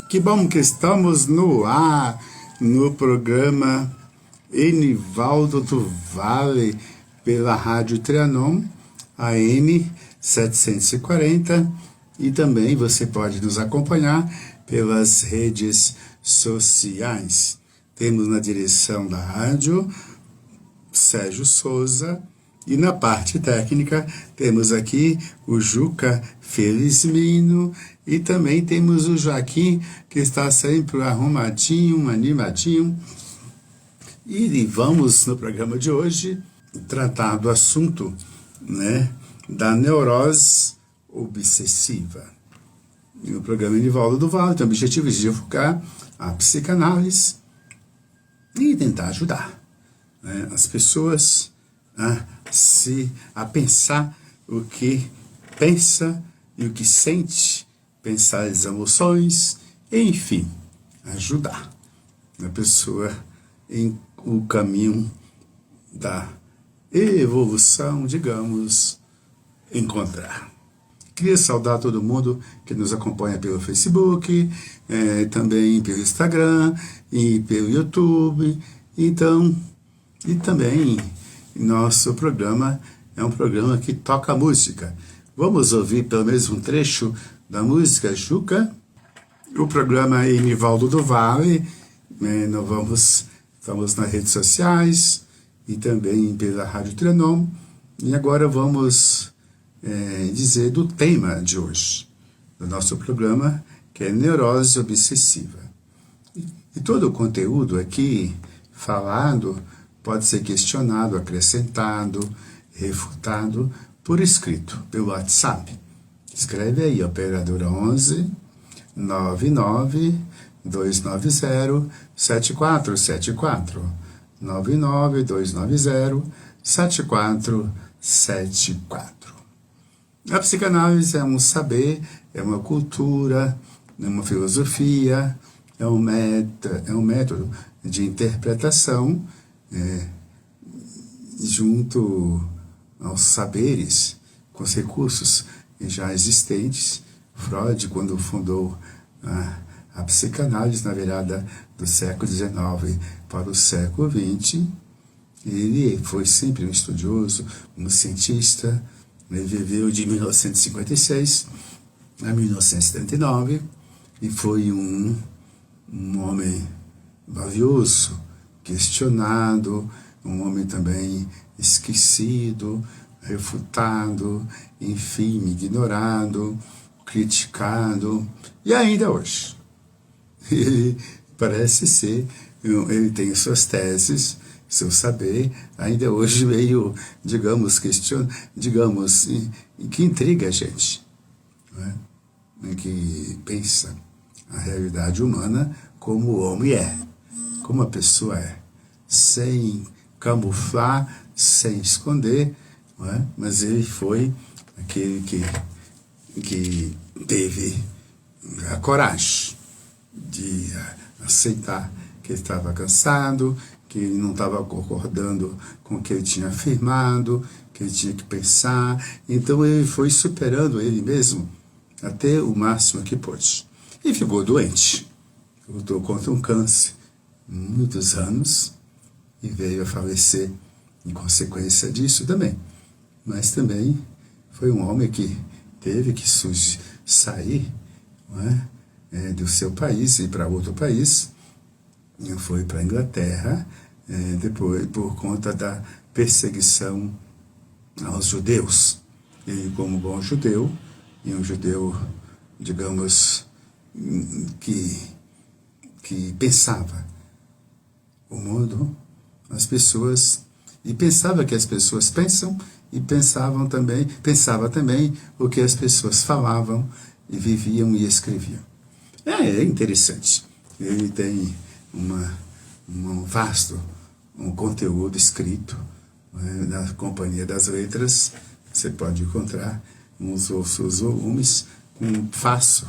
Que bom que estamos no ar, no programa Enivaldo do Vale, pela Rádio Trianon, AM 740, e também você pode nos acompanhar pelas redes sociais. Temos na direção da rádio Sérgio Souza, e na parte técnica temos aqui o Juca Felizmino, e também temos o Joaquim, que está sempre arrumadinho, animadinho. E vamos, no programa de hoje, tratar do assunto, da neurose obsessiva. E o programa Enivaldo do Vale tem o objetivo de divulgar a psicanálise e tentar ajudar as pessoas a pensar o que pensa e o que sente, pensar as emoções, enfim, ajudar a pessoa em o caminho da evolução, digamos, encontrar. Queria saudar todo mundo que nos acompanha pelo Facebook, também pelo Instagram e pelo YouTube. Então, e também nosso programa é um programa que toca música. Vamos ouvir pelo menos um trecho da música, Juca? O programa é Enivaldo do Vale. Estamos nas redes sociais e também pela Rádio Trianon. E agora vamos dizer do tema de hoje, do nosso programa, que é neurose obsessiva. E todo o conteúdo aqui falado pode ser questionado, acrescentado, refutado por escrito, pelo WhatsApp. Escreve aí, operadora 11 99 290 7474 99 290 7474. A psicanálise é um saber, é uma cultura, é uma filosofia, é um método de interpretação junto aos saberes, com os recursos já existentes. Freud, quando fundou a psicanálise na virada do século XIX para o século XX, ele foi sempre um estudioso, um cientista. Ele viveu de 1956 a 1939 e foi um homem valioso, questionado, um homem também esquecido, refutado, enfim, ignorado, criticado, e ainda hoje. Ele parece ser, ele tem suas teses, seu saber, ainda hoje meio, digamos, que intriga a gente, que pensa a realidade humana como o homem é, como a pessoa é, sem camuflar, sem esconder, mas ele foi aquele que teve a coragem de aceitar que ele estava cansado, que ele não estava concordando com o que ele tinha afirmado, que ele tinha que pensar. Então ele foi superando ele mesmo até o máximo que pôde. E ficou doente. Lutou contra um câncer muitos anos e veio a falecer em consequência disso também. Mas também foi um homem que teve que sair do seu país e ir para outro país. E foi para a Inglaterra, depois por conta da perseguição aos judeus. Ele, como bom judeu, e um judeu, digamos, que pensava o mundo, as pessoas, e pensava que as pessoas pensam, e pensava também o que as pessoas falavam, e viviam e escreviam. É interessante. Ele tem um vasto conteúdo escrito na Companhia das Letras. Você pode encontrar uns outros volumes com fácil,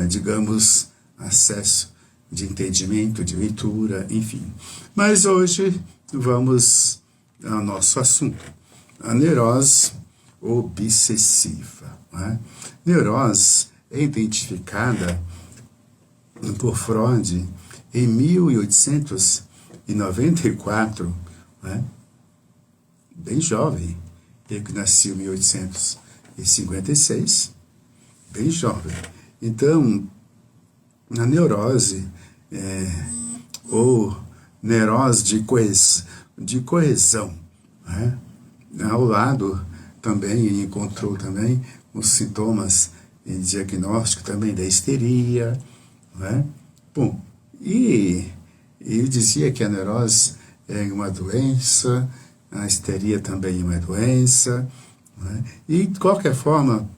digamos, acesso de entendimento, de leitura, enfim. Mas hoje vamos ao nosso assunto, a neurose obsessiva. Neurose é identificada por Freud em 1894, né? Bem jovem, ele que nasceu em 1856, bem jovem. Então, a neurose, ou neurose de coesão, né? Ao lado também, ele encontrou também os sintomas em diagnóstico também da histeria, né? Bom, e ele dizia que a neurose é uma doença, a histeria também é uma doença, né? E, de qualquer forma,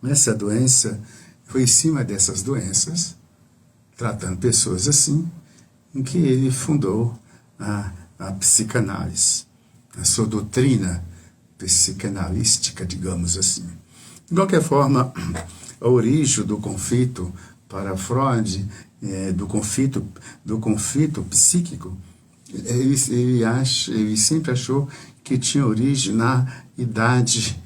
essa doença foi em cima dessas doenças, tratando pessoas assim, em que ele fundou a psicanálise, a sua doutrina psicanalística, digamos assim. De qualquer forma, a origem do conflito para Freud, do conflito psíquico, ele sempre achou que tinha origem na idade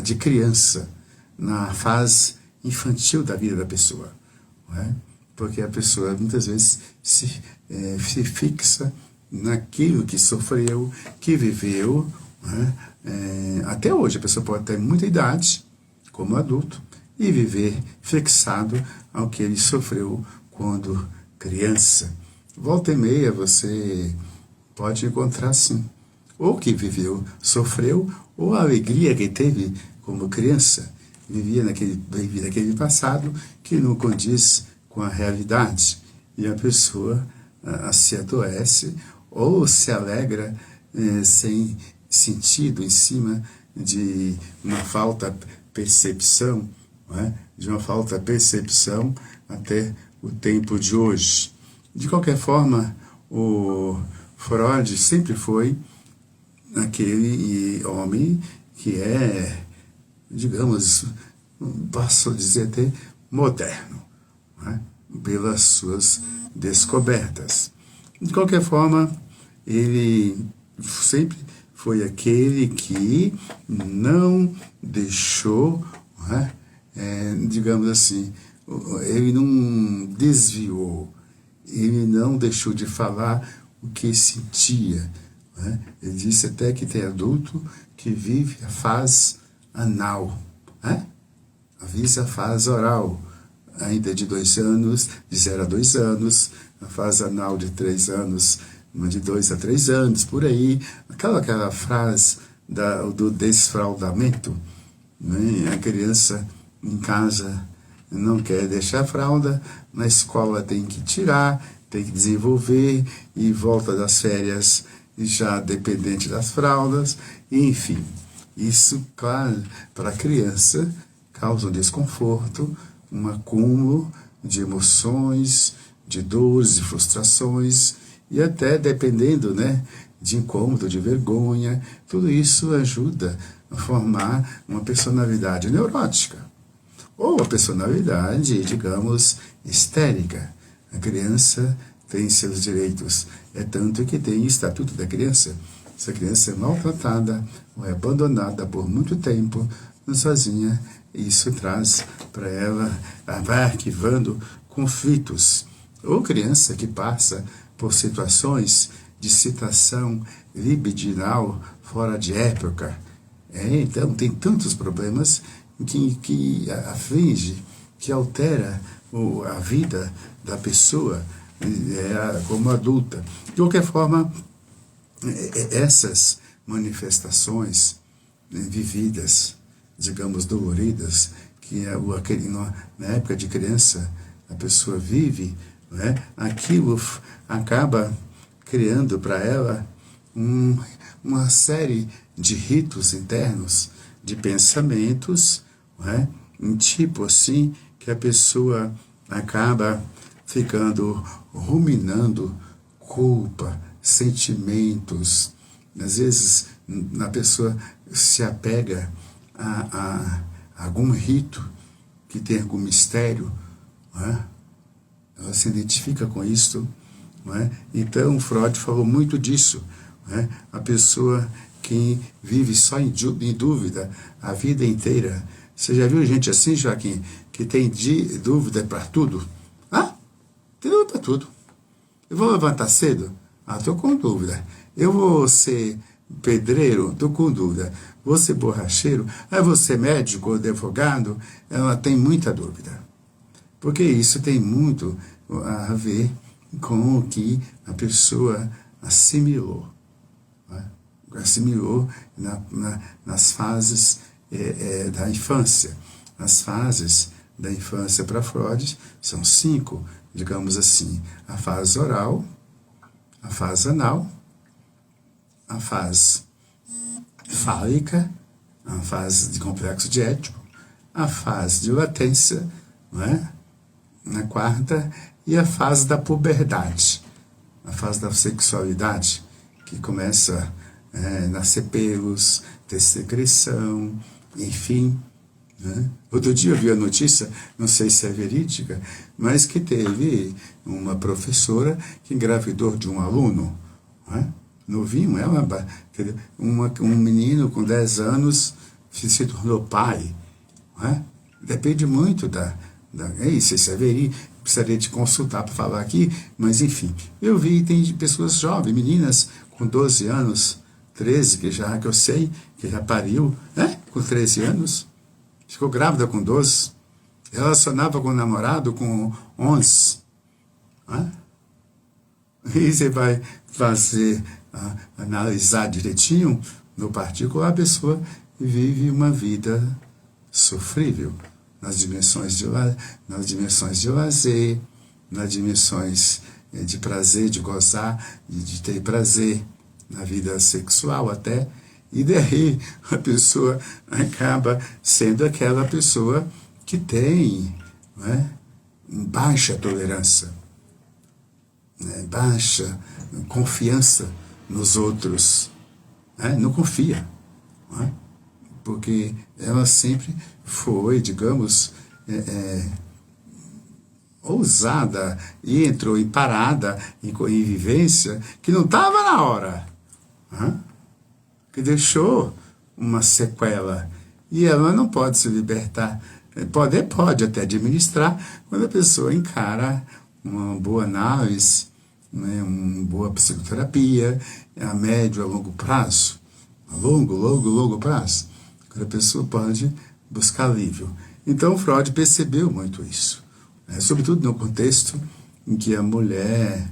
de criança, na fase infantil da vida da pessoa, não é? Porque a pessoa muitas vezes se fixa naquilo que sofreu, que viveu, né? Até hoje a pessoa pode ter muita idade como adulto e viver fixado ao que ele sofreu quando criança. Volta e meia você pode encontrar sim, ou que viveu, sofreu, ou a alegria que teve como criança, vivia naquele passado que não condiz com a realidade, e a pessoa se adoece ou se alegra sem sentido, em cima de uma falta percepção, não é? De uma falta percepção até o tempo de hoje. De qualquer forma, o Freud sempre foi aquele homem que digamos, posso dizer até moderno, não é? Pelas suas descobertas. De qualquer forma, ele sempre foi aquele que não deixou, não é? Digamos assim, ele não desviou, ele não deixou de falar o que sentia, né? Ele disse até que tem adulto que vive a fase anal, né? A fase oral, ainda de 2 anos, de 0 a 2 anos, a fase anal de 3 anos, de 2 a 3 anos, por aí, aquela frase do desfraldamento, né? A criança em casa não quer deixar a fralda, na escola tem que tirar, tem que desenvolver, e volta das férias já dependente das fraldas, enfim. Isso, claro, para a criança causa um desconforto, um acúmulo de emoções, de dores, de frustrações, e até dependendo, né, de incômodo, de vergonha. Tudo isso ajuda a formar uma personalidade neurótica, ou a personalidade, digamos, histérica. A criança tem seus direitos, é tanto que tem o Estatuto da Criança. Se a criança é maltratada ou é abandonada por muito tempo, sozinha, isso traz para ela, vai arquivando conflitos. Ou criança que passa por situações de excitação libidinal fora de época. Então, tem tantos problemas que aflige, que altera a vida da pessoa como adulta. De qualquer forma, essas manifestações vividas, digamos, doloridas, que na época de criança a pessoa vive, né? Aquilo acaba criando para ela uma série de ritos internos, de pensamentos, né? Um tipo assim, que a pessoa acaba ficando ruminando culpa, sentimentos. Às vezes a pessoa se apega a algum rito que tem algum mistério, não é? Ela se identifica com isso, não é? Então Freud falou muito disso, não é? A pessoa que vive só em dúvida a vida inteira. Você já viu gente assim, Joaquim, que tem dúvida para tudo? Ah, tem dúvida para tudo. Eu vou levantar cedo? Ah, estou com dúvida. Eu vou ser pedreiro? Estou com dúvida. Vou ser borracheiro? Ah, vou ser médico ou advogado? Ela tem muita dúvida. Porque isso tem muito a ver com o que a pessoa assimilou. Né? Assimilou nas fases da infância. As fases da infância para Freud são 5, digamos assim: a fase oral, a fase anal, a fase fálica, a fase de complexo de Édipo, a fase de latência, não é? Na quarta, e a fase da puberdade, a fase da sexualidade, que começa a nascer pelos, ter secreção, enfim. Né? Outro dia eu vi a notícia, não sei se é verídica, mas que teve uma professora que engravidou de um aluno, né? Novinho, um menino com 10 anos se tornou pai. Né? Depende muito isso é verídico, precisaria te consultar para falar aqui, mas enfim, eu vi, tem pessoas jovens, meninas com 12 anos, 13, que eu sei, que já pariu, né? Com 13 anos, ficou grávida com 12, relacionava com o namorado com 11. Né? E você vai analisar direitinho, no particular, a pessoa vive uma vida sofrível, nas dimensões de lazer, nas dimensões de prazer, de gozar, de ter prazer, na vida sexual até, e daí a pessoa acaba sendo aquela pessoa que tem, né, baixa tolerância, né, baixa confiança nos outros, né, não confia, né, porque ela sempre foi, digamos, ousada e entrou em parada, em vivência, que não estava na hora, né? Que deixou uma sequela. E ela não pode se libertar. Pode até administrar quando a pessoa encara uma boa análise, né, uma boa psicoterapia, a médio, a longo prazo, a longo prazo, quando a pessoa pode buscar alívio. Então, Freud percebeu muito isso, né? Sobretudo no contexto em que a mulher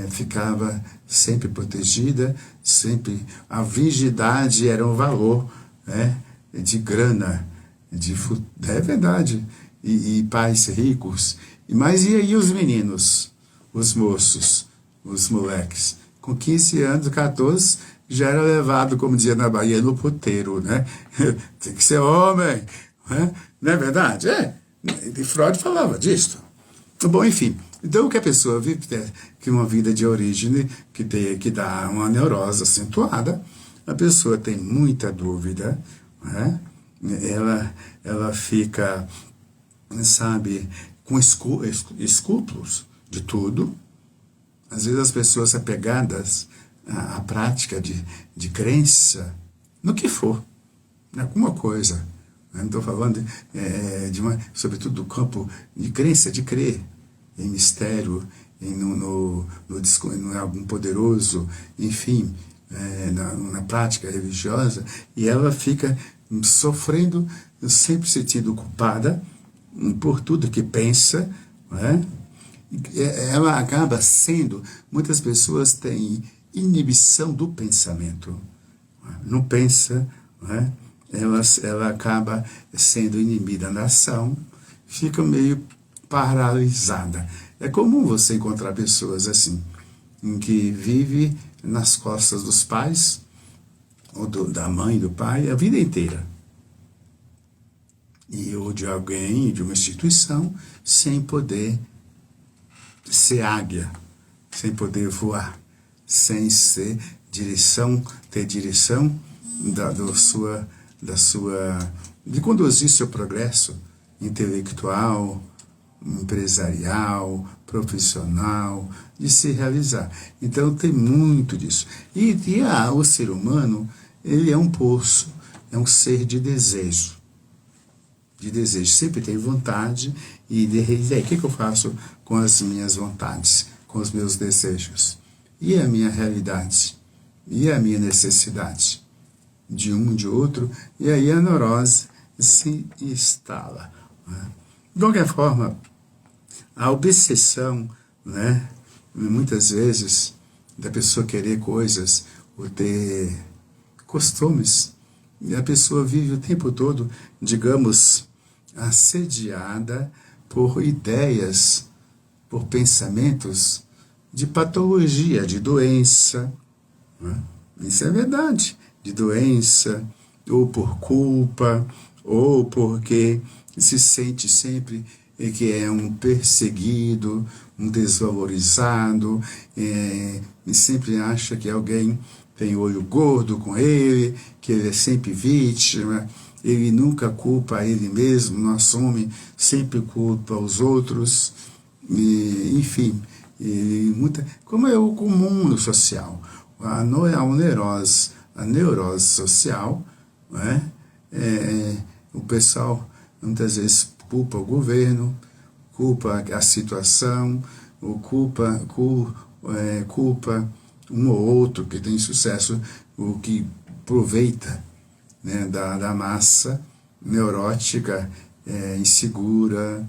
ficava sempre protegida, sempre a virgindade era um valor, né, de grana, é verdade, e pais ricos. Mas e aí os meninos, os moços, os moleques? Com 15 anos, 14, já era levado, como dizia na Bahia, no puteiro, né? Tem que ser homem, né? Não é verdade? E Freud falava disso. Bom, enfim, então o que a pessoa vive, que uma vida de origem que dá uma neurose acentuada, a pessoa tem muita dúvida, né? Ela fica, sabe, com escrúpulos de tudo. Às vezes as pessoas apegadas à prática de crença, no que for, em alguma coisa. Não estou falando sobretudo do campo de crença, de crer em mistério, em algum poderoso, enfim, na prática religiosa, e ela fica sofrendo, sempre se sentindo culpada por tudo que pensa, né? Ela acaba sendo, muitas pessoas têm inibição do pensamento, não pensa, né? Ela acaba sendo inibida na ação, fica meio paralisada. É comum você encontrar pessoas assim, em que vive nas costas dos pais, ou da mãe, do pai, a vida inteira. Ou de alguém, de uma instituição, sem poder ser águia, sem poder voar, sem ter direção de conduzir seu progresso intelectual, empresarial, profissional, de se realizar. Então tem muito disso. E o ser humano, ele é um poço, é um ser de desejo. de desejo. Sempre tem vontade e aí, o que eu faço com as minhas vontades, com os meus desejos? E a minha realidade? E a minha necessidade? De um, de outro, e aí a neurose se instala. Né? De qualquer forma, a obsessão, né, muitas vezes, da pessoa querer coisas ou ter costumes, e a pessoa vive o tempo todo, digamos, assediada por ideias, por pensamentos de patologia, de doença. Né? Isso é verdade. De doença, ou por culpa, ou porque se sente sempre que é um perseguido, um desvalorizado, e sempre acha que alguém tem olho gordo com ele, que ele é sempre vítima, ele nunca culpa ele mesmo, não assume, sempre culpa os outros, e, enfim, como é o comum no social. A neurose social, né? O pessoal muitas vezes culpa o governo, culpa a situação, ou culpa um ou outro que tem sucesso, o que aproveita, né, da massa neurótica, insegura,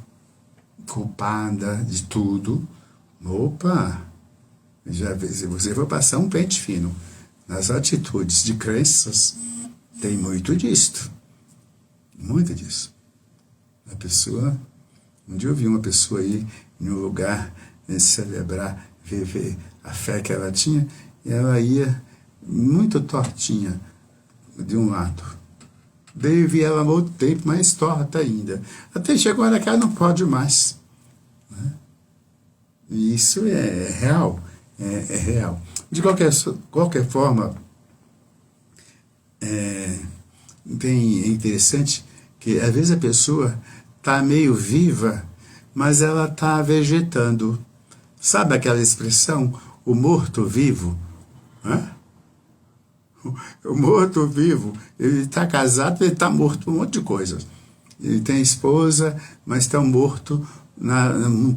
culpada de tudo. Opa! Se você for passar um pente fino nas atitudes de crenças, tem muito disto. Muito disso. A pessoa... Um dia eu vi uma pessoa aí em um lugar celebrar, viver a fé que ela tinha, e ela ia muito tortinha de um lado. Daí eu vi ela há muito tempo, mais torta ainda. Até chegou a hora que ela não pode mais. Né? E isso é real. É real. De qualquer forma, é interessante que às vezes a pessoa está meio viva, mas ela está vegetando. Sabe aquela expressão, o morto-vivo? O morto-vivo, ele está casado, ele está morto por um monte de coisas. Ele tem esposa, mas está morto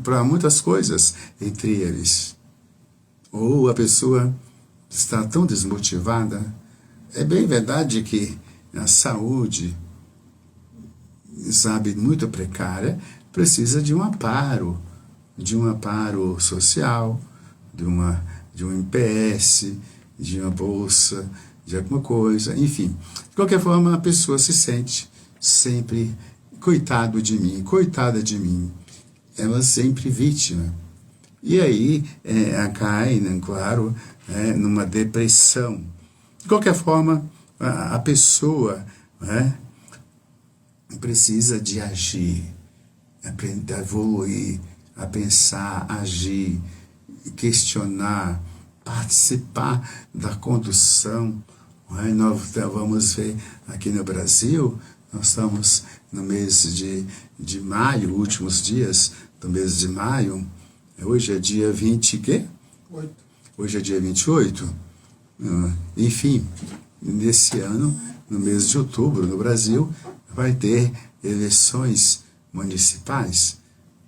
para muitas coisas, entre eles. Ou a pessoa está tão desmotivada. É bem verdade que a saúde, sabe, muito precária, precisa de um amparo social, de um MPS, de uma bolsa, de alguma coisa, enfim. De qualquer forma, a pessoa se sente sempre, coitada de mim, ela sempre vítima. E aí cai, né, claro, numa depressão. De qualquer forma, a pessoa, né, precisa de agir, aprender a evoluir, a pensar, agir, questionar, participar da condução. Nós vamos ver aqui no Brasil, nós estamos no mês de maio, últimos dias do mês de maio. Hoje é dia 20, quê? 8. Hoje é dia 28. Enfim, nesse ano, no mês de outubro, no Brasil, vai ter eleições municipais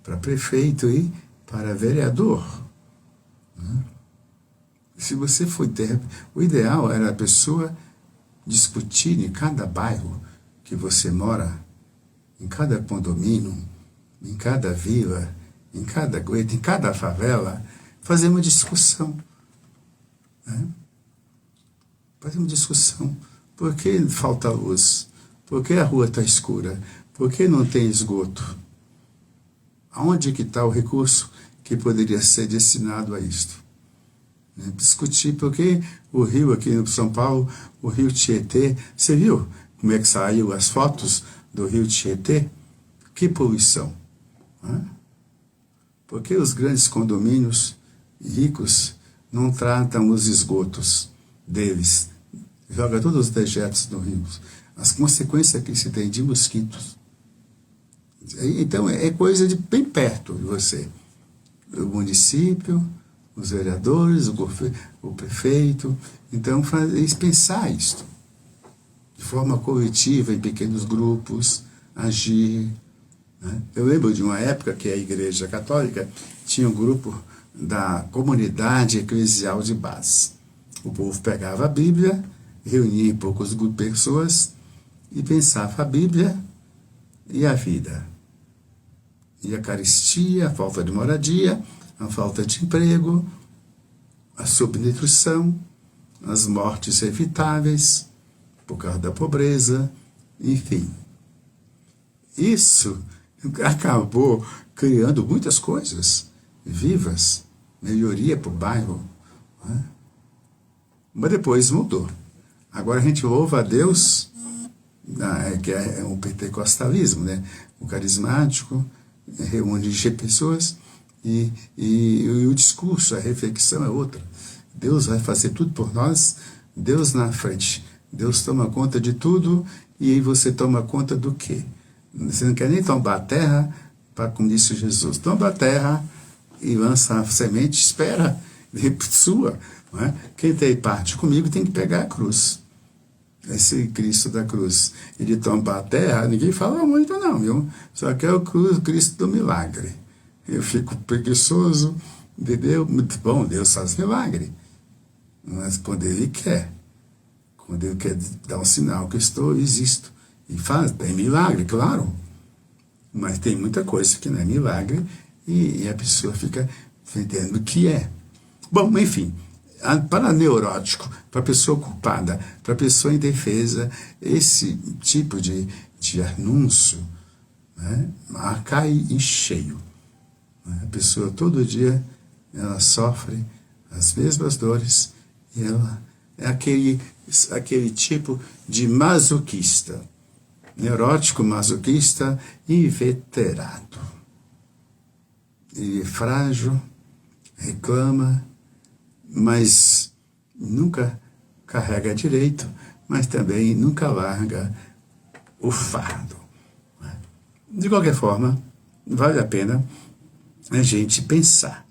para prefeito e para vereador. Se você for ter... O ideal era a pessoa discutir em cada bairro que você mora, em cada condomínio, em cada vila, em cada gueto, em cada favela, fazer uma discussão. Fazer uma discussão. Por que falta luz? Por que a rua está escura? Por que não tem esgoto? Aonde que está o recurso que poderia ser destinado a isto? Discutir por que o rio aqui no São Paulo, o rio Tietê, você viu como é que saiu as fotos do rio Tietê? Que poluição! Por que os grandes condomínios ricos não tratam os esgotos deles? Joga todos os dejetos no rio. As consequências que se tem de mosquitos. Então, é coisa de bem perto de você. O município, os vereadores, o prefeito. Então, pensar isto de forma coletiva, em pequenos grupos, agir, né? Eu lembro de uma época que a Igreja Católica tinha um grupo da Comunidade Eclesial de Base. O povo pegava a Bíblia, reunia em poucos grupos de pessoas e pensava a Bíblia e a vida. E a carestia, a falta de moradia, a falta de emprego, a subnutrição, as mortes evitáveis por causa da pobreza, enfim. Isso acabou criando muitas coisas vivas, melhoria para o bairro, né? Mas depois mudou. Agora a gente louva a Deus, que é o pentecostalismo, né? O carismático, reúne pessoas e o discurso, a reflexão é outra. Deus vai fazer tudo por nós, Deus na frente. Deus toma conta de tudo e aí você toma conta do quê? Você não quer nem tombar a terra, como disse Jesus, tomba a terra e lança a semente, espera, sua. Não é? Quem tem parte comigo tem que pegar a cruz. Esse Cristo da cruz. Ele tomba a terra, ninguém fala muito não, viu? Só que é o Cristo do milagre. Eu fico preguiçoso, entendeu? Muito bom, Deus faz milagre. Mas quando Ele quer dar um sinal que existo. E faz, tem milagre, claro. Mas tem muita coisa que não é milagre e a pessoa fica entendendo que é. Bom, enfim, para neurótico, para pessoa ocupada, para pessoa indefesa, esse tipo de anúncio, né, cai em cheio. A pessoa todo dia ela sofre as mesmas dores e ela é aquele tipo de masoquista, neurótico, masoquista, inveterado. Ele é frágil, reclama, mas nunca carrega direito, mas também nunca larga o fardo. De qualquer forma, vale a pena a gente pensar,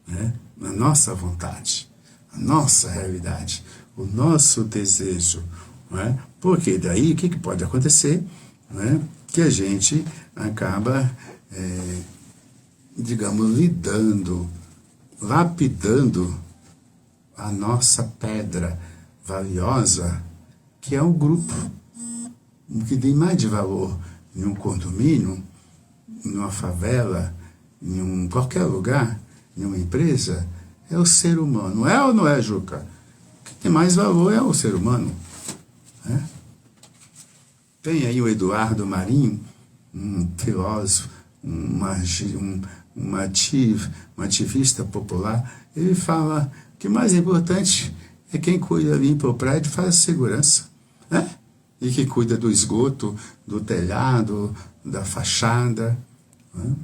né, na nossa vontade, a nossa realidade, o nosso desejo, né? Porque daí o que pode acontecer, né? Que a gente acaba, digamos, lapidando a nossa pedra valiosa, que é o grupo. O que tem mais de valor em um condomínio, em uma favela, em qualquer lugar, em uma empresa, é o ser humano. É ou não é, Juca? O que tem mais valor é o ser humano. Né? Tem aí o Eduardo Marinho, um filósofo, um ativista popular. Ele fala que o mais importante é quem cuida, limpa o prédio, faz segurança, né? E que cuida do esgoto, do telhado, da fachada. Né?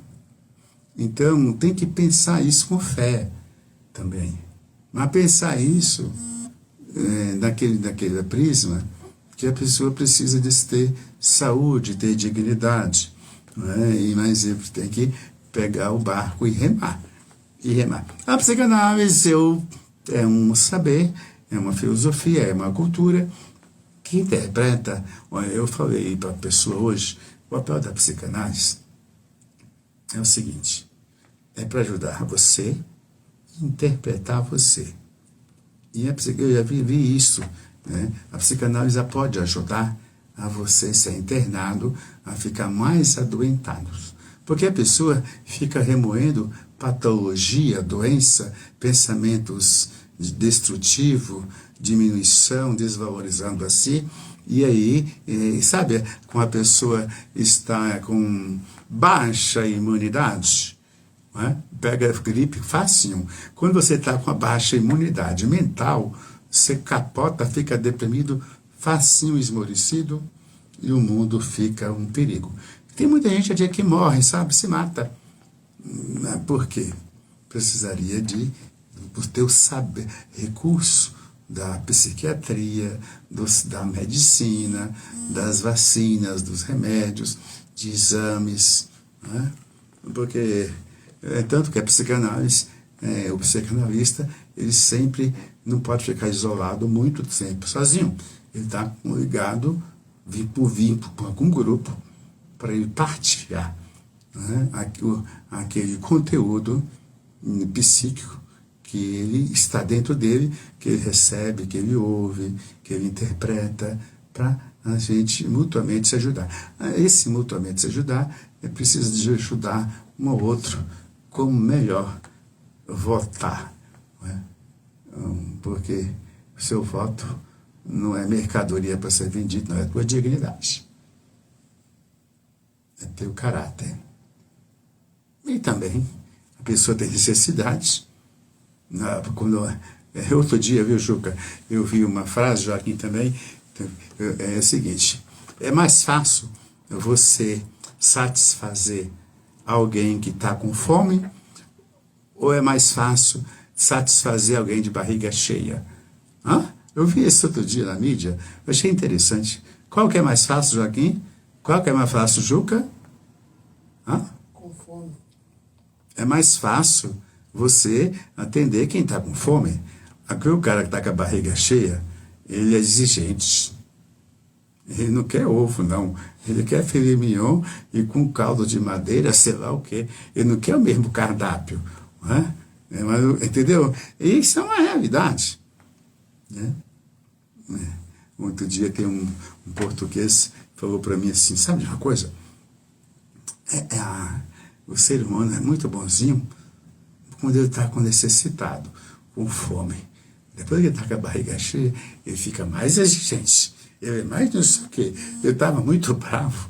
Então, tem que pensar isso com fé também. Mas pensar isso naquele prisma que a pessoa precisa de ter saúde, ter dignidade. Né? Mas tem que pegar o barco e remar. A psicanálise é um saber, é uma filosofia, é uma cultura que interpreta. Olha, eu falei para a pessoa hoje, o papel da psicanálise é o seguinte, é para ajudar você a interpretar você. E eu já vivi isso, né? A psicanálise pode ajudar a você ser internado, a ficar mais adoentado. Porque a pessoa fica remoendo patologia, doença, pensamentos destrutivos, diminuição, desvalorizando a si. E aí, sabe, como a pessoa está com baixa imunidade, né? Pega gripe facinho. Quando você está com a baixa imunidade mental, você capota, fica deprimido, facinho, esmorecido, e o mundo fica um perigo. Tem muita gente que morre, sabe, se mata. Por quê? Precisaria por ter o saber, recurso da psiquiatria, da medicina, das vacinas, dos remédios, de exames, né? Porque tanto que a psicanálise, o psicanalista, ele sempre não pode ficar isolado muito tempo sozinho. Ele está ligado, vínculo com um grupo, para ele partilhar, né, aquele conteúdo psíquico que ele está dentro dele, que ele recebe, que ele ouve, que ele interpreta, para a gente mutuamente se ajudar. Esse mutuamente se ajudar é preciso de ajudar um ao outro como melhor votar, né? Porque o seu voto não é mercadoria para ser vendido, não é tua dignidade, é teu caráter. E também a pessoa tem necessidades. Outro dia, viu, Juca, eu vi uma frase, Joaquim também, é o seguinte: é mais fácil você satisfazer alguém que está com fome, ou é mais fácil satisfazer alguém de barriga cheia? Eu vi isso outro dia na mídia, eu achei interessante. Qual que é mais fácil, Joaquim? Qual que é mais fácil, Juca? Com fome. É mais fácil você atender quem está com fome. Aqui o cara que está com a barriga cheia, ele é exigente. Ele não quer ovo, não. Ele quer filé mignon e com caldo de madeira, sei lá o quê. Ele não quer o mesmo cardápio. Né? Entendeu? Isso é uma realidade. Né? Outro dia tem um português que falou para mim assim, sabe de uma coisa? O ser humano é muito bonzinho quando ele está necessitado, com fome. Depois que ele está com a barriga cheia, ele fica mais exigente. Ele é mais não sei o quê. Ele estava muito bravo,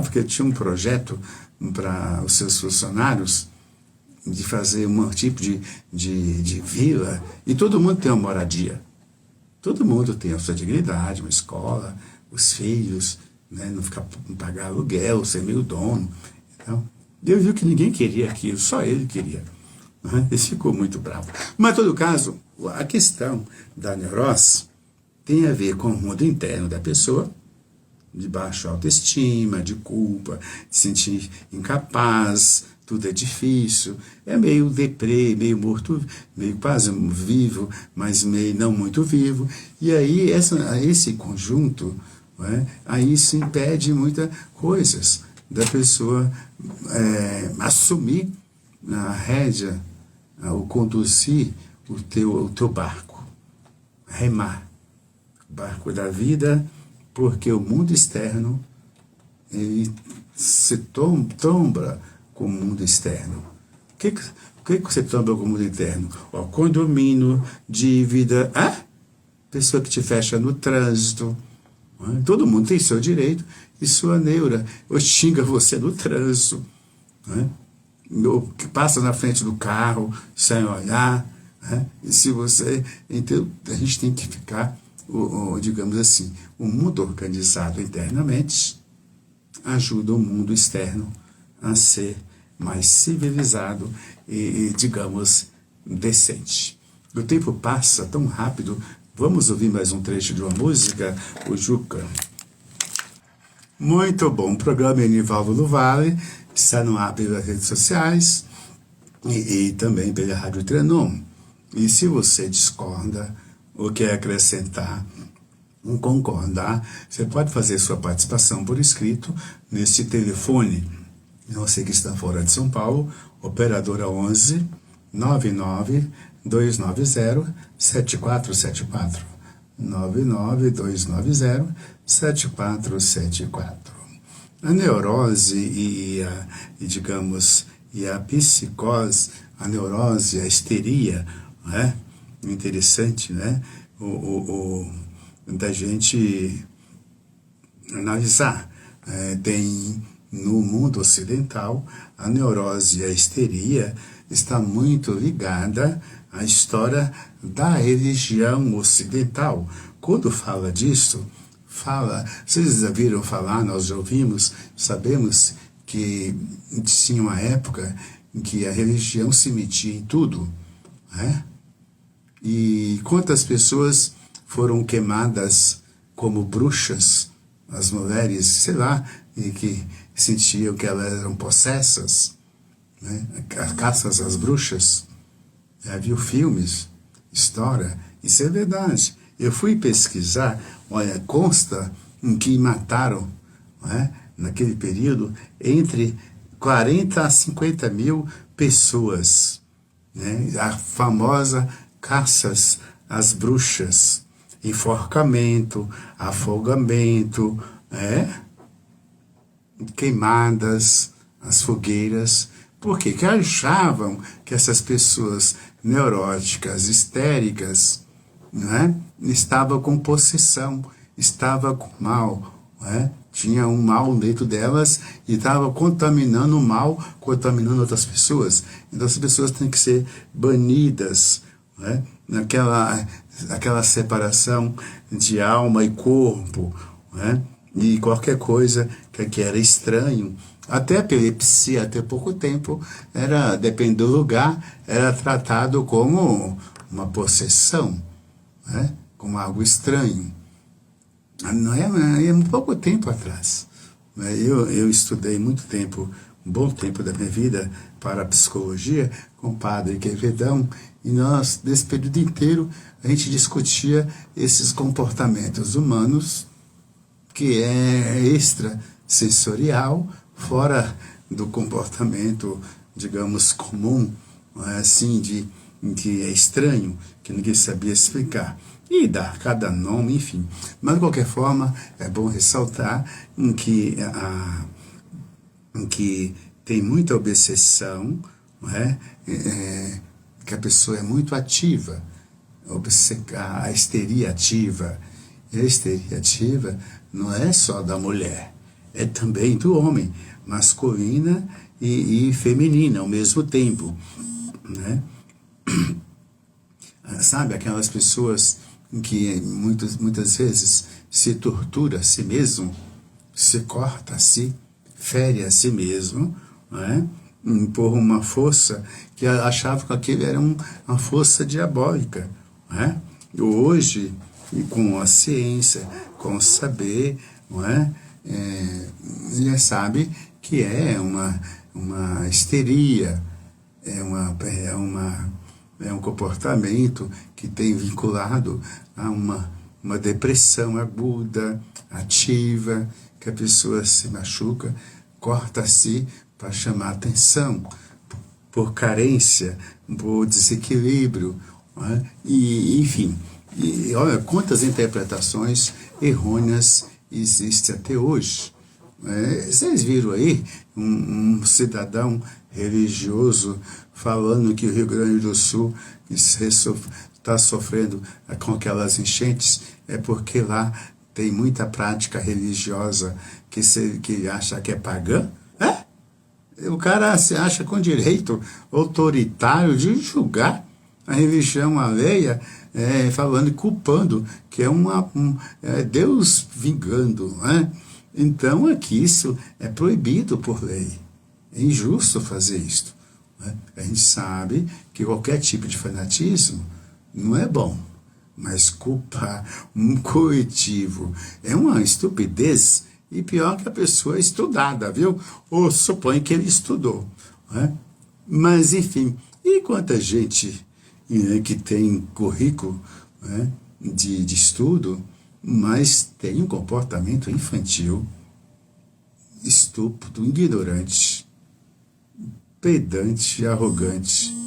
porque ele tinha um projeto para os seus funcionários de fazer um tipo de vila, e todo mundo tem uma moradia. Todo mundo tem a sua dignidade, uma escola, os filhos, né, não pagar aluguel, ser meio dono. Então, eu vi que ninguém queria aquilo, só ele queria. Ele ficou muito bravo. Mas, em todo caso, a questão da neurose tem a ver com o mundo interno da pessoa, de baixa autoestima, de culpa, de sentir incapaz, tudo é difícil, é meio deprê, meio morto, meio quase vivo, mas meio não muito vivo. E aí esse conjunto, né, aí se impede muitas coisas da pessoa assumir a rédea, o conduzir o teu barco, remar o barco da vida, porque o mundo externo ele se tomba com o mundo externo. O que você tomba com o mundo interno? Condomínio, dívida, pessoa que te fecha no trânsito. Todo mundo tem seu direito e sua neura. Ou xinga você no trânsito. Ou que passa na frente do carro sem olhar. E se você... Então, a gente tem que ficar, digamos assim, o mundo organizado internamente ajuda o mundo externo a ser mais civilizado e, digamos, decente. O tempo passa tão rápido. Vamos ouvir mais um trecho de uma música, o Juca. Muito bom. O programa Enivaldo do Vale está no ar pelas redes sociais e também pela Rádio Trianon. E se você discorda ou quer acrescentar, concordar, você pode fazer sua participação por escrito nesse telefone. Você que está fora de São Paulo, operadora 11 99 290 7474. 99 7474. A neurose digamos, a psicose, a neurose, a histeria, né? Interessante, né? Da gente analisar. Tem no mundo ocidental, a neurose e a histeria está muito ligada à história da religião ocidental. Quando fala disso, vocês já viram falar, nós já ouvimos, sabemos que tinha uma época em que a religião se metia em tudo, né? E quantas pessoas foram queimadas como bruxas, as mulheres, sei lá, e que sentiam que elas eram possessas, né? Caças às bruxas. Viu filmes, história, isso é verdade. Eu fui pesquisar, olha, consta em que mataram, né, naquele período, entre 40 a 50 mil pessoas, né? A famosa caças às bruxas, enforcamento, afogamento, queimadas, as fogueiras. Por quê? Que achavam que essas pessoas neuróticas, histéricas, estavam com possessão, estavam com mal, tinha um mal dentro delas e estava contaminando o mal, contaminando outras pessoas. Então as pessoas têm que ser banidas, naquela separação de alma e corpo, e qualquer coisa que era estranho. Até a epilepsia, até pouco tempo, dependendo do lugar, era tratado como uma possessão, como algo estranho. Não é pouco tempo atrás. Eu estudei muito tempo, um bom tempo da minha vida, para a psicologia, com o padre Quevedão, e nós, nesse período inteiro, a gente discutia esses comportamentos humanos, que é extrasensorial, fora do comportamento, digamos, comum, assim, que é estranho, que ninguém sabia explicar. E dar cada nome, enfim. Mas, de qualquer forma, é bom ressaltar que tem muita obsessão, que a pessoa é muito ativa, a histeria ativa. E a histeria ativa não é só da mulher, é também do homem, masculina e feminina ao mesmo tempo, Sabe, aquelas pessoas que muitas vezes se tortura a si mesmo, se corta a si, fere a si mesmo, por uma força que achava que aquilo era uma força diabólica. Hoje, com a ciência, com o saber, já sabe que é uma histeria, é um comportamento que tem vinculado a uma depressão aguda, ativa, que a pessoa se machuca, corta-se para chamar atenção, por carência, por desequilíbrio, e enfim. E olha quantas interpretações errôneas existem até hoje. Vocês viram aí um cidadão religioso falando que o Rio Grande do Sul está sofrendo com aquelas enchentes, é porque lá tem muita prática religiosa que acha que é pagã? O cara se acha com direito autoritário de julgar a religião alheia, falando e culpando que é Deus vingando. Então aqui isso é proibido por lei. É injusto fazer isso. A gente sabe que qualquer tipo de fanatismo não é bom, mas culpar um coletivo é uma estupidez, e pior que a pessoa é estudada, viu? Ou supõe que ele estudou. Mas, enfim, e quanta gente que tem currículo de estudo, mas tem um comportamento infantil, estúpido, ignorante, pedante, arrogante,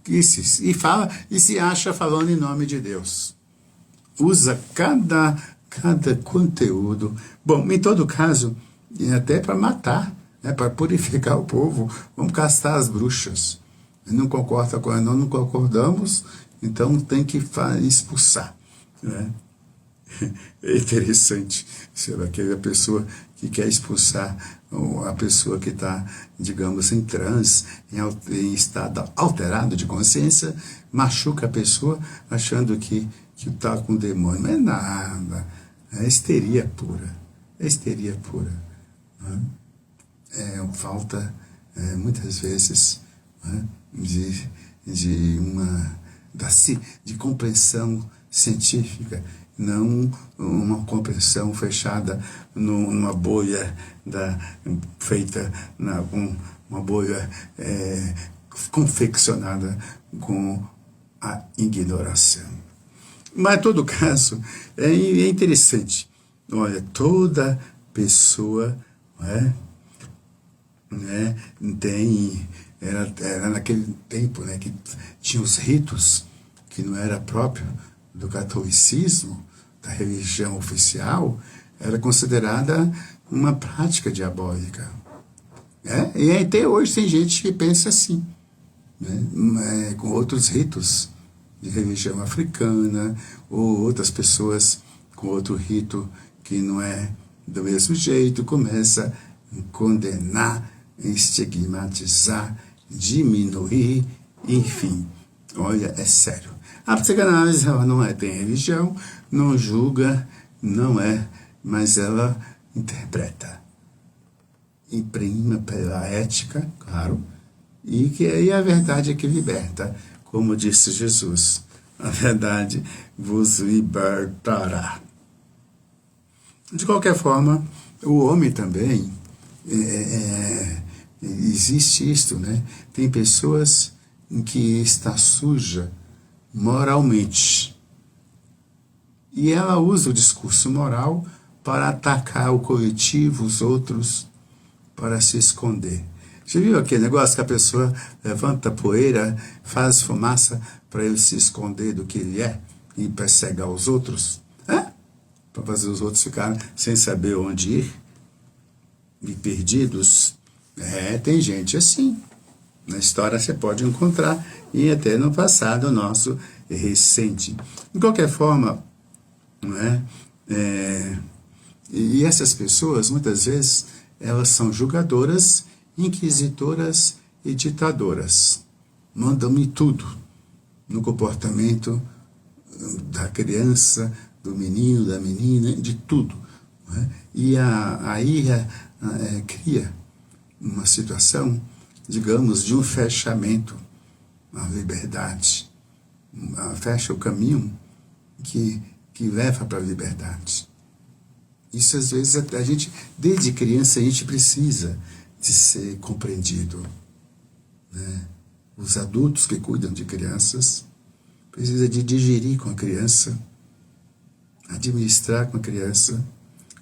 e se acha falando em nome de Deus. Usa cada conteúdo. Bom, em todo caso, até para matar, para purificar o povo, vamos castar as bruxas. Não concorda com nós, não concordamos, então tem que expulsar. É interessante, aquela pessoa que quer expulsar a pessoa que está, digamos, em transe, em estado alterado de consciência, machuca a pessoa achando que está com demônio. Não é nada, é histeria pura, falta, muitas vezes, de compreensão científica, não uma compreensão fechada numa bolha feita uma bolha confeccionada com a ignorância. Mas, em todo caso, é interessante. Olha, toda pessoa não é? Né? Era naquele tempo, né, que tinha os ritos que não era próprio do catolicismo, da religião oficial, era considerada uma prática diabólica. Né? E até hoje tem gente que pensa assim, né? Com outros ritos de religião africana, ou outras pessoas com outro rito que não é do mesmo jeito, começa a condenar, estigmatizar, diminuir, enfim. Olha, é sério. A psicanálise, ela não tem religião, não julga, não é, mas ela interpreta. Imprima pela ética, claro, e a verdade é que liberta, como disse Jesus. A verdade vos libertará. De qualquer forma, o homem também, existe isto, né? Tem pessoas em que está suja moralmente. E ela usa o discurso moral para atacar o coletivo, os outros, para se esconder. Você viu aquele negócio que a pessoa levanta poeira, faz fumaça para ele se esconder do que ele é e perseguir os outros? Para fazer os outros ficarem sem saber onde ir e perdidos. Tem gente assim. Na história você pode encontrar e até no passado nosso recente. De qualquer forma, não é? E essas pessoas, muitas vezes, elas são julgadoras, inquisitoras e ditadoras. Mandam em tudo, no comportamento da criança, do menino, da menina, de tudo. Não é? E aí cria uma situação, digamos, de um fechamento à liberdade. Fecha o caminho que leva para a liberdade. Isso, às vezes, a gente, desde criança, a gente precisa de ser compreendido. Né? Os adultos que cuidam de crianças precisam de digerir com a criança, administrar com a criança,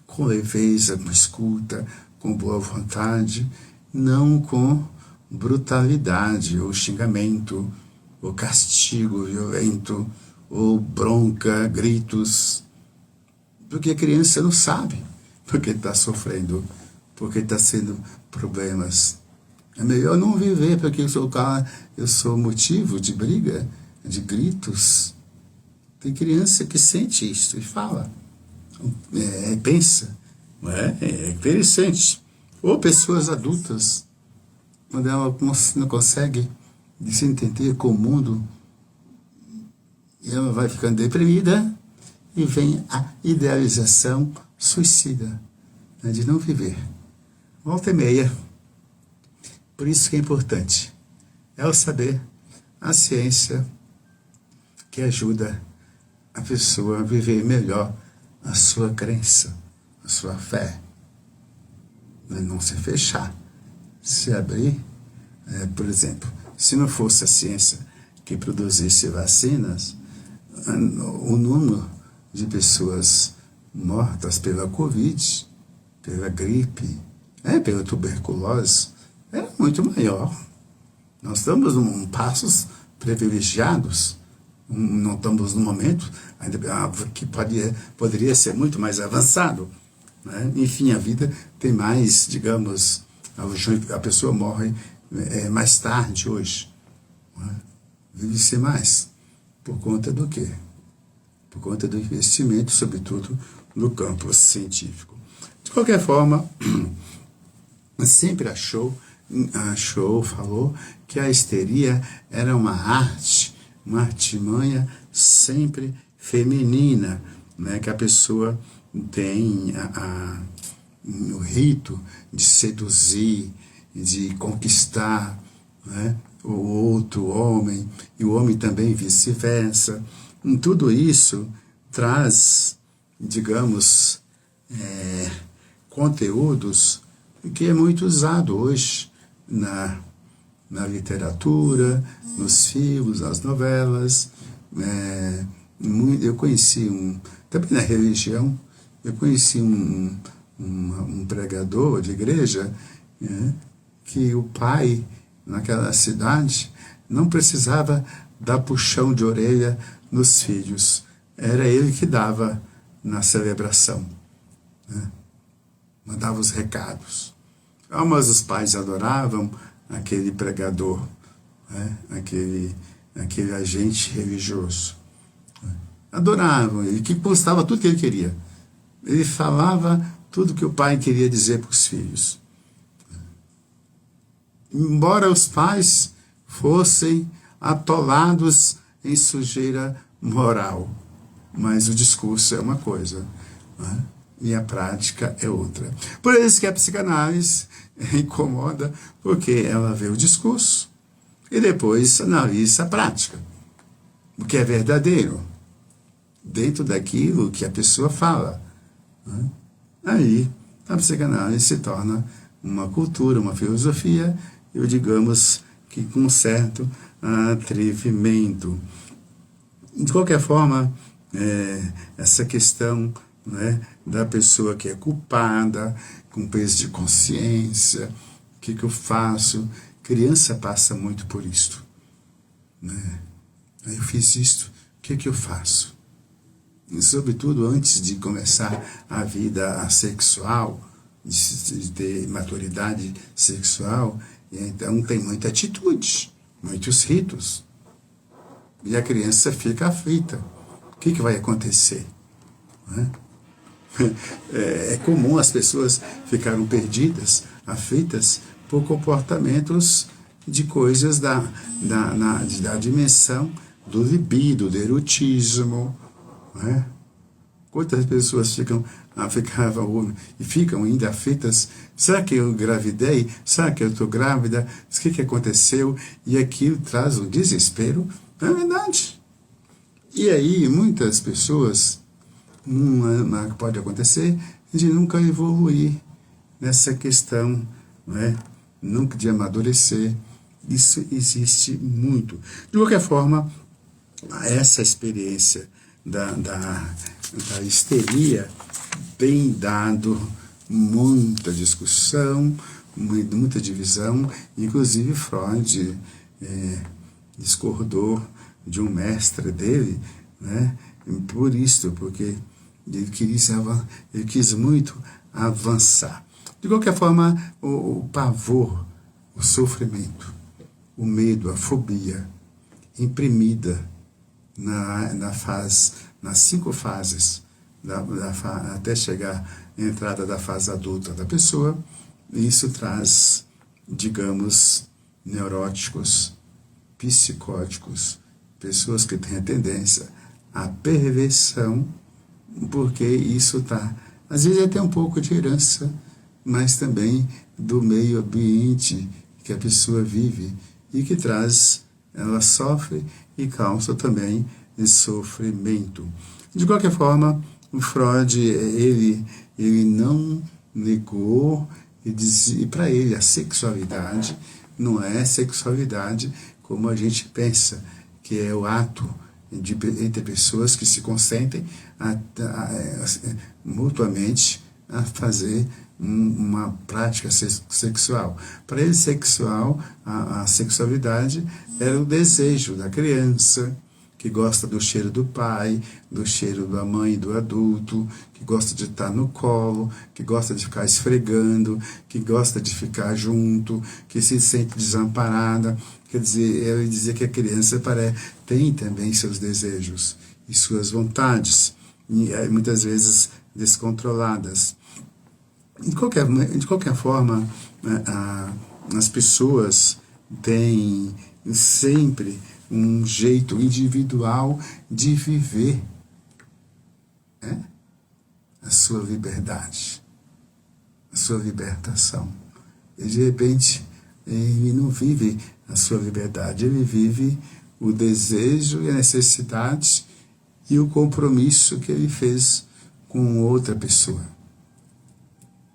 com leveza, com escuta, com boa vontade, não com brutalidade, ou xingamento, ou castigo violento, ou bronca, gritos. Porque a criança não sabe porque está sofrendo, porque está sendo problemas. É melhor não viver, porque eu sou motivo de briga, de gritos. Tem criança que sente isso e fala, pensa, não é? É interessante. Ou pessoas adultas, quando ela não consegue se entender com o mundo, e ela vai ficando deprimida, e vem a idealização suicida, né, de não viver. Volta e meia. Por isso que é importante. É o saber, a ciência, que ajuda a pessoa a viver melhor a sua crença, a sua fé. Não se fechar, se abrir. Por exemplo, se não fosse a ciência que produzisse vacinas, o número de pessoas mortas pela Covid, pela gripe, pela tuberculose, era muito maior. Nós estamos em passos privilegiados, não estamos no momento ainda que poderia ser muito mais avançado. Né? Enfim, a vida tem mais, digamos, a pessoa morre mais tarde hoje. Né? Vive-se mais. Por conta do quê? Por conta do investimento, sobretudo, no campo científico. De qualquer forma, sempre falou que a histeria era uma arte, uma artimanha sempre feminina, né? Que a pessoa tem o rito de seduzir, de conquistar, né, o outro homem, e o homem também vice-versa. Tudo isso traz, digamos, conteúdos que é muito usado hoje na literatura, nos filmes, nas novelas. Eu conheci também na religião, eu conheci um um pregador de igreja, que o pai, naquela cidade, não precisava dar puxão de orelha nos filhos. Era ele que dava na celebração, mandava os recados. Mas os pais adoravam aquele pregador, aquele agente religioso. Adoravam ele, que postava tudo que ele queria. Ele falava tudo que o pai queria dizer para os filhos. Embora os pais fossem atolados em sujeira moral, mas o discurso é uma coisa, e a prática é outra. Por isso que a psicanálise incomoda, porque ela vê o discurso e depois analisa a prática, o que é verdadeiro, dentro daquilo que a pessoa fala. Aí a psicanálise se torna uma cultura, uma filosofia, eu digamos que com certo atrevimento. De qualquer forma, essa questão da pessoa que é culpada, com peso de consciência, o que eu faço? Criança passa muito por isto. Aí eu fiz isto, o que eu faço? E sobretudo antes de começar a vida sexual, de ter maturidade sexual, então tem muita atitude, muitos ritos. E a criança fica aflita. O que vai acontecer? É comum as pessoas ficarem perdidas, aflitas, por comportamentos de coisas da dimensão do libido, do erotismo. Quantas pessoas ficam ainda aflitas? Será que eu engravidei? Será que eu estou grávida? O que aconteceu? E aquilo traz um desespero. Não é verdade? E aí, muitas pessoas, pode acontecer de nunca evoluir nessa questão, nunca de amadurecer. Isso existe muito. De qualquer forma, essa experiência da histeria tem dado muita discussão, muita divisão. Inclusive Freud discordou de um mestre dele, por isso, porque ele quis muito avançar. De qualquer forma, o pavor, o sofrimento, o medo, a fobia imprimida nas 5 fases, até chegar à entrada da fase adulta da pessoa, isso traz, digamos, neuróticos, psicóticos, pessoas que têm a tendência à perversão, porque isso às vezes até um pouco de herança, mas também do meio ambiente que a pessoa vive e que ela sofre e causa também sofrimento. De qualquer forma, o Freud, ele não negou, e para ele a sexualidade não é sexualidade como a gente pensa, que é o ato entre pessoas que se consentem mutuamente a fazer uma prática sexual. Para ele, a sexualidade era o desejo da criança, que gosta do cheiro do pai, do cheiro da mãe, do adulto, que gosta de estar no colo, que gosta de ficar esfregando, que gosta de ficar junto, que se sente desamparada. Quer dizer, ele dizia que a criança tem também seus desejos e suas vontades, e muitas vezes descontroladas. De qualquer forma, as pessoas têm sempre um jeito individual de viver a sua liberdade, a sua libertação. E de repente, ele não vive a sua liberdade, ele vive o desejo e a necessidade e o compromisso que ele fez com outra pessoa.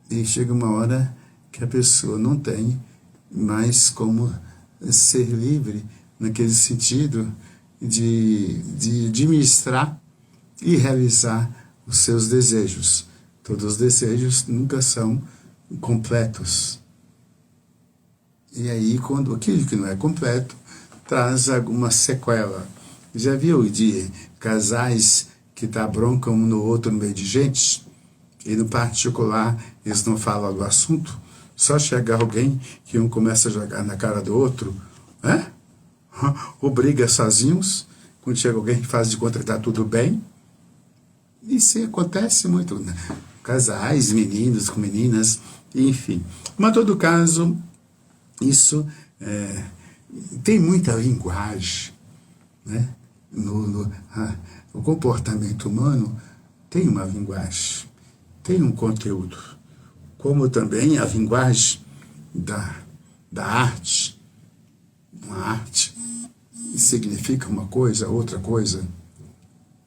E chega uma hora que a pessoa não tem mais como ser livre naquele sentido de administrar e realizar os seus desejos. Todos os desejos nunca são completos. E aí, quando aquilo que não é completo, traz alguma sequela. Já viu de casais que tá bronca um no outro no meio de gente? E no particular, eles não falam do assunto? Só chegar alguém que um começa a jogar na cara do outro, né? Ou briga sozinhos, quando chega alguém que faz de conta que está tudo bem. Isso acontece muito, né? Casais, meninos com meninas, enfim. Mas, em todo caso, isso tem muita linguagem, né? O comportamento humano tem uma linguagem, tem um conteúdo, como também a linguagem da arte. Uma arte significa uma coisa, outra coisa,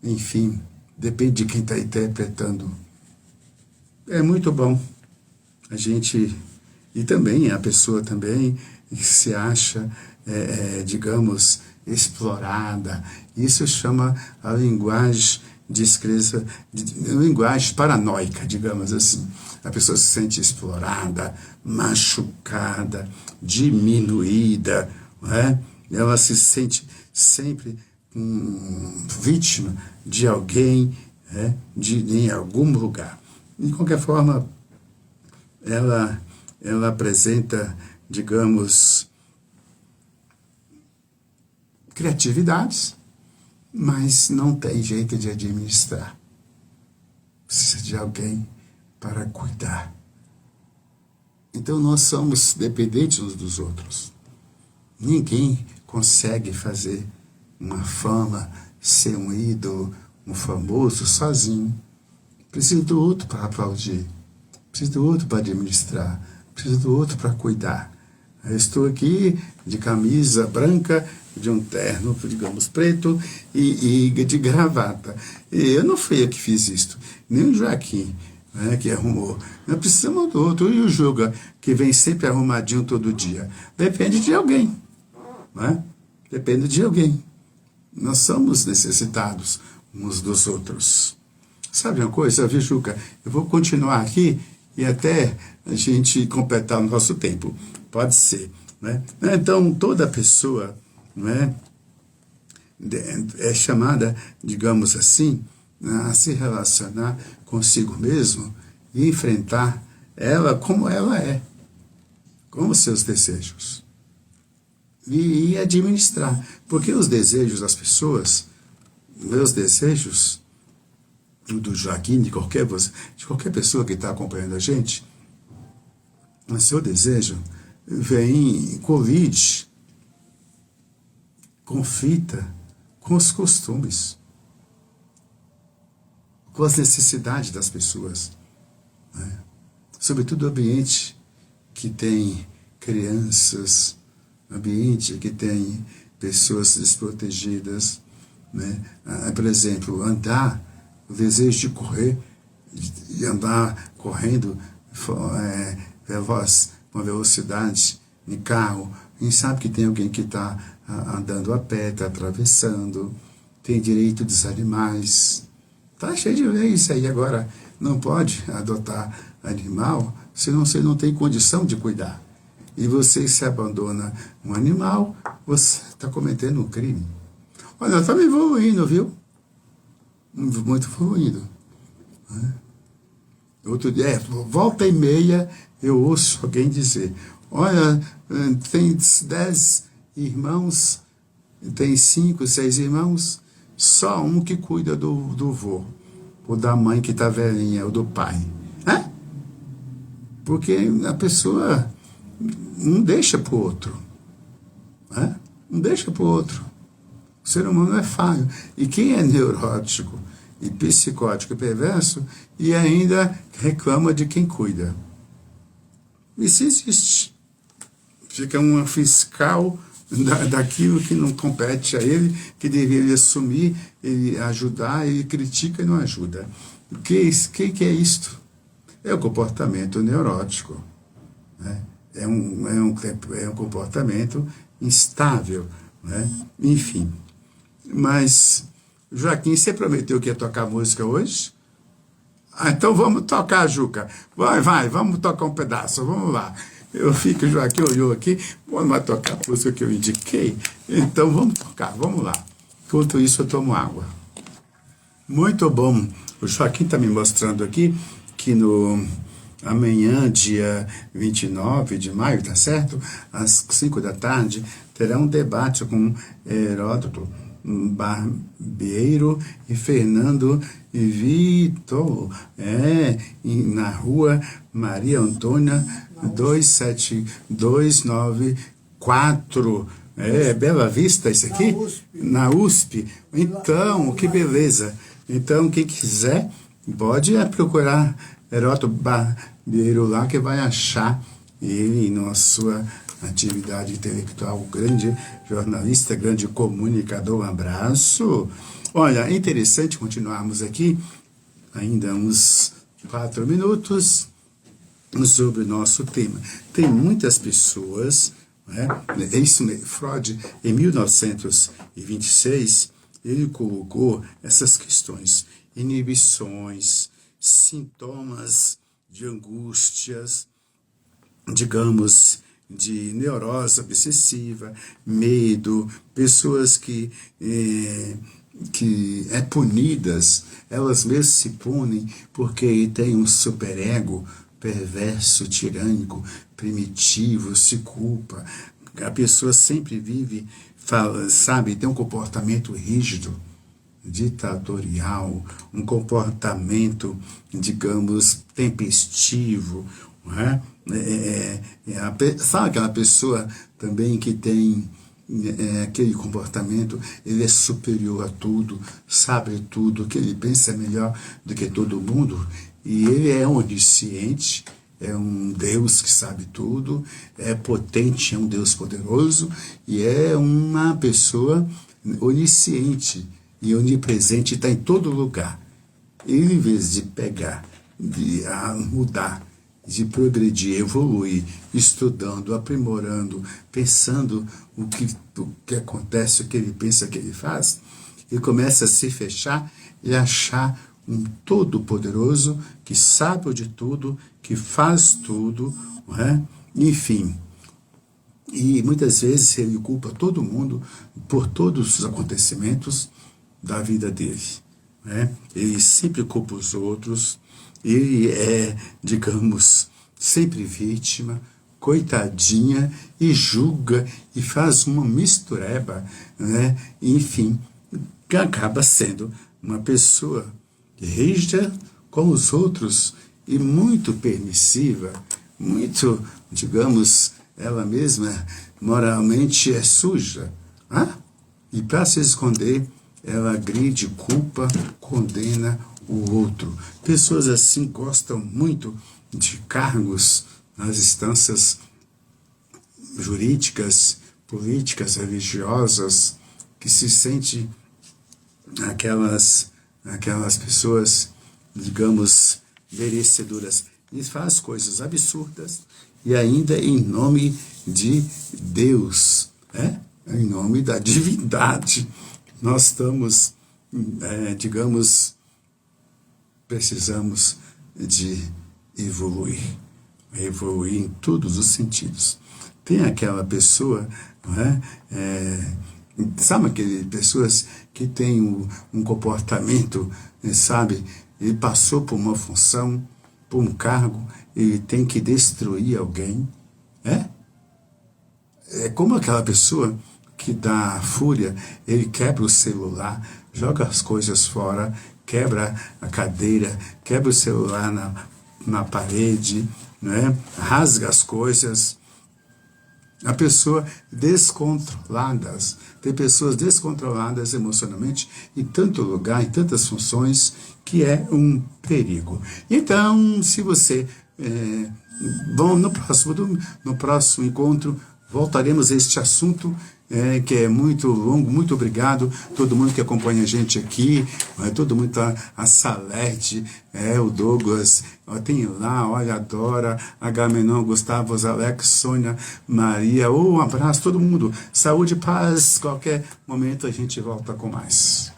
enfim, depende de quem está interpretando. É muito bom a gente, e também a pessoa também que se acha, digamos, explorada. Isso chama a linguagem linguagem paranoica, digamos assim. A pessoa se sente explorada, machucada, diminuída, não é? Ela se sente sempre vítima de alguém, em algum lugar. De qualquer forma, ela apresenta, digamos, criatividades, mas não tem jeito de administrar. Precisa de alguém para cuidar. Então nós somos dependentes uns dos outros. Ninguém consegue fazer uma fama, ser um ídolo, um famoso sozinho. Precisa do outro para aplaudir. Precisa do outro para administrar. Precisa do outro para cuidar. Eu estou aqui de camisa branca, de um terno, digamos, preto e de gravata. E eu não fui eu que fiz isto, nem o Joaquim, né, que arrumou. Nós precisamos do outro. E o Juga, que vem sempre arrumadinho todo dia. Depende de alguém. Né? Depende de alguém. Nós somos necessitados uns dos outros. Sabe uma coisa, viu, Juca? Eu vou continuar aqui e até a gente completar o nosso tempo. Pode ser. Né? Então, toda pessoa, né, é chamada, digamos assim, a se relacionar consigo mesmo e enfrentar ela como ela é, com os seus desejos. E administrar. Porque os desejos das pessoas, meus desejos, do Joaquim, de qualquer pessoa que está acompanhando a gente, o seu desejo vem colide, conflita com os costumes, com as necessidades das pessoas, né? Sobretudo o ambiente que tem crianças, ambiente que tem pessoas desprotegidas, né? Por exemplo, o desejo de correr, de andar correndo veloz, com velocidade em carro. A gente sabe que tem alguém que está andando a pé, está atravessando, tem direito dos animais. Está cheio de leis isso aí. Agora, não pode adotar animal, senão você não tem condição de cuidar. E você se abandona um animal, você está cometendo um crime. Olha, está me evoluindo, viu? Muito evoluindo. Outro dia, volta e meia, eu ouço alguém dizer, olha, tem 10 irmãos, tem 5, 6 irmãos, só um que cuida do vô, ou da mãe que está velhinha, ou do pai. Porque a pessoa não deixa para o outro. Não deixa para o outro. O ser humano é falho. E quem é neurótico e psicótico e perverso e ainda reclama de quem cuida? Isso existe. Fica uma fiscal daquilo que não compete a ele, que deveria assumir, ele ajudar, ele critica e não ajuda. O que é isto? É o comportamento neurótico. Né? É um comportamento instável. Né? Enfim. Mas, Joaquim, você prometeu que ia tocar música hoje? Então vamos tocar, Juca. Vai, vamos tocar um pedaço, vamos lá. Eu fico, Joaquim olhou aqui, vamos tocar a música que eu indiquei. Então vamos tocar, vamos lá. Enquanto isso eu tomo água. Muito bom. O Joaquim está me mostrando aqui que amanhã, dia 29 de maio, tá certo? Às 5 da tarde, terá um debate com Heródoto Barbeiro e Fernando Vitor, na rua Maria Antônia 27294. Bela Vista, isso aqui? Na USP. Então, que beleza. Então, quem quiser, pode procurar Heródoto Barbeiro lá, que vai achar ele na sua atividade intelectual, grande jornalista, grande comunicador. Um abraço. Olha, é interessante continuarmos aqui, ainda uns 4 minutos, sobre o nosso tema. Tem muitas pessoas, é isso mesmo, Freud, em 1926, ele colocou essas questões, inibições, sintomas de angústias, digamos, de neurose obsessiva, medo, pessoas que punidas, elas mesmas se punem porque tem um superego perverso, tirânico, primitivo, se culpa. A pessoa sempre vive, tem um comportamento rígido, ditatorial, um comportamento, digamos, tempestivo, não é? Sabe aquela pessoa também que tem aquele comportamento, ele é superior a tudo, sabe tudo, que ele pensa melhor do que todo mundo, e ele é onisciente, é um Deus que sabe tudo, é potente, é um Deus poderoso, e é uma pessoa onisciente e onipresente, está em todo lugar. Ele, em vez de pegar, de mudar, de progredir, evoluir, estudando, aprimorando, pensando o que acontece, o que ele pensa, o que ele faz, ele começa a se fechar e achar um todo-poderoso que sabe de tudo, que faz tudo, não é? Enfim. E muitas vezes ele culpa todo mundo por todos os acontecimentos da vida dele, né? Ele sempre culpa os outros, ele é, digamos, sempre vítima, coitadinha, e julga e faz uma mistureba, né? Enfim, que acaba sendo uma pessoa rígida com os outros e muito permissiva, muito, digamos, ela mesma moralmente é suja, e para se esconder, ela agride, culpa, condena o outro. Pessoas assim gostam muito de cargos nas instâncias jurídicas, políticas, religiosas, que se sente aquelas pessoas, digamos, merecedoras, e faz coisas absurdas, e ainda em nome de Deus, em nome da divindade. Nós estamos, digamos, precisamos de evoluir em todos os sentidos. Tem aquela pessoa, sabe aquelas pessoas que têm um comportamento, sabe, ele passou por uma função, por um cargo, ele tem que destruir alguém, é como aquela pessoa que dá fúria, ele quebra o celular, joga as coisas fora, quebra a cadeira, quebra o celular na parede, né? Rasga as coisas. A pessoa descontroladas, tem pessoas descontroladas emocionalmente em tanto lugar, em tantas funções, que é um perigo. Então, se você... bom, no próximo encontro, voltaremos a este assunto, que é muito longo. Muito obrigado a todo mundo que acompanha a gente aqui, todo mundo, a Salete, o Douglas, tem lá, olha, a Dora, Agamenon, Gustavo, Alex, Sônia, Maria, um abraço, todo mundo, saúde, paz, qualquer momento a gente volta com mais.